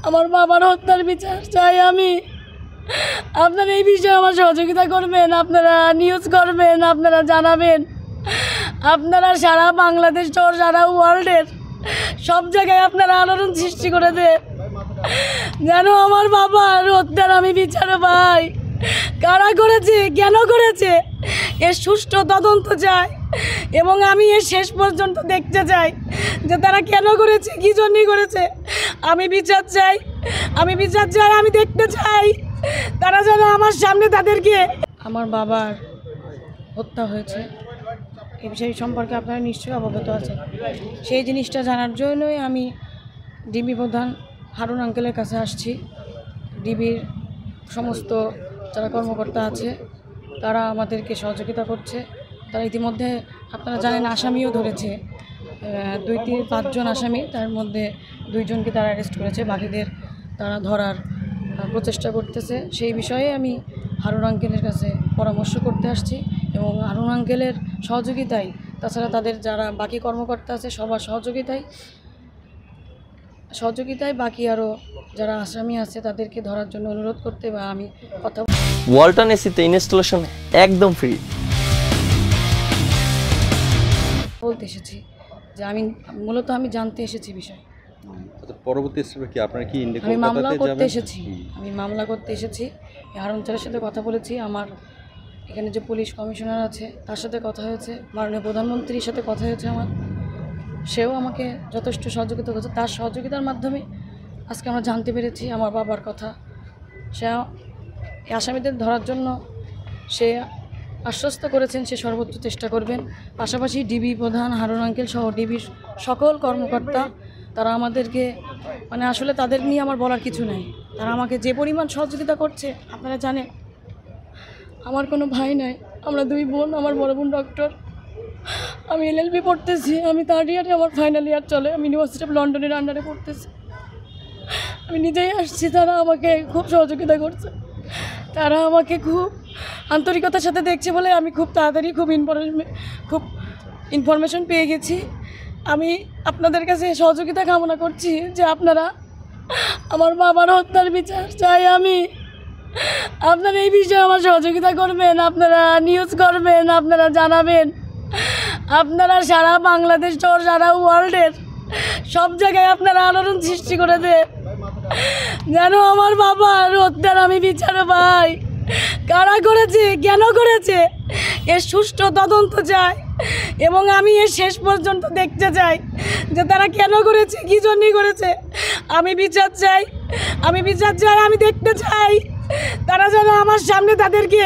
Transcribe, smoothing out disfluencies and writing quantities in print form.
আমার বাবার হত্যার বিচার চাই আমি। আপনারা এই বিষয়ে আমার সহযোগিতা করবেন, আপনারা নিউজ করবেন, আপনারা জানাবেন, আপনারা সারা বাংলাদেশ সহ সারা ওয়ার্ল্ডের সব জায়গায় আপনারা আলোড়ন সৃষ্টি করে দেন যেন আমার বাবার হত্যার আমি বিচার পাই। কারা করেছে, কেন করেছে, এর সুষ্ঠু তদন্ত চাই এবং আমি এর শেষ পর্যন্ত দেখতে চাই যে তারা কেন করেছে, কী জন্যই করেছে। আমি বিচার চাই, আমি বিচার চাই, আমি দেখতে চাই তারা যেন আমার সামনে তাদেরকে। আমার বাবার হত্যা হয়েছে এই বিষয় সম্পর্কে আপনারা নিশ্চয়ই অবগত আছেন। সেই জিনিসটা জানার জন্যই আমি ডিবি প্রধান হারুন আঙ্কেলের কাছে আসছি। ডিবির সমস্ত যারা কর্মকর্তা আছে তারা আমাদেরকে সহযোগিতা করছে। তারা ইতিমধ্যে আপনারা জানেন আসামিও ধরেছে, 2-5 জন আসামি, তার মধ্যে 2 জনকে তারা অ্যারেস্ট করেছে, বাকিদের তারা ধরার প্রচেষ্টা করতেছে। সেই বিষয়ে আমি হারুন আঙ্কেলের কাছে পরামর্শ করতে আসছি এবং হারুন আঙ্কেলের সহযোগিতায়, তাছাড়া তাদের যারা বাকি কর্মকর্তা আছে সবার সহযোগিতায় বাকি আরও যারা আসামি আছে তাদেরকে ধরার জন্য অনুরোধ করতে বা আমি কথা ওয়ালটন এসিতে ইনস্টলেশন একদম ফ্রি। বলতে এসেছি যে আমি মূলত জানতে এসেছি বিষয়। পরবর্তী স্টেপে কি আপনারা কি আমি মামলা করতে এসেছি, হারুন স্যারের সাথে কথা বলেছি। আমার এখানে যে পুলিশ কমিশনার আছে তার সাথে কথা হয়েছে, মাননীয় প্রধানমন্ত্রীর সাথে কথা হয়েছে আমার, সেও আমাকে যথেষ্ট সহযোগিতা করেছে। তার সহযোগিতার মাধ্যমে আজকে আমরা জানতে পেরেছি আমার বাবার কথা। সে আসামিদের ধরার জন্য সে আশ্বস্ত করেছেন সে সর্বোচ্চ চেষ্টা করবেন। পাশাপাশি ডিবি প্রধান হারুন আঙ্কেল সহ ডিবির সকল কর্মকর্তা তারা আমাদেরকে আসলে তাদের নিয়ে আমার বলার কিছু নেই। তারা আমাকে যে পরিমাণ সহযোগিতা করছে আপনারা জানেন। আমার কোনো ভাই নাই, আমরা 2 বোন। আমার বড় বোন ডক্টর, আমি LLB পড়তেছি, আমি 3rd ইয়ারে, আমার ফাইনাল ইয়ার চলে। আমি ইউনিভার্সিটি অফ লন্ডনের আন্ডারে পড়তেছি। আমি নিজেই আসছি, তারা আমাকে খুব সহযোগিতা করছে, তারা আমাকে খুব আন্তরিকতার সাথে দেখছে বলে আমি খুব তাড়াতাড়ি খুব ইনফরমেশন পেয়ে গেছি। আমি আপনাদের কাছে সহযোগিতা কামনা করছি যে আপনারা আমার বাবার হত্যার বিচার চাই আমি। আপনারা এই বিষয়ে আমার সহযোগিতা করবেন, আপনারা নিউজ করবেন, আপনারা জানাবেন, আপনারা সারা বাংলাদেশ সহ সারা ওয়ার্ল্ডের সব জায়গায় আপনারা আলোড়ন সৃষ্টি করে দেন যেন আমার বাবার হত্যার আমি বিচার পাই। কারা করেছে, কেন করেছে, এর সুষ্ঠু তদন্ত চাই এবং আমি এর শেষ পর্যন্ত দেখতে চাই যে তারা কেন করেছে, কী জন্যই করেছে। আমি বিচার চাই, আমি বিচার চাই, আমি দেখতে চাই তারা যেন আমার সামনে তাদেরকে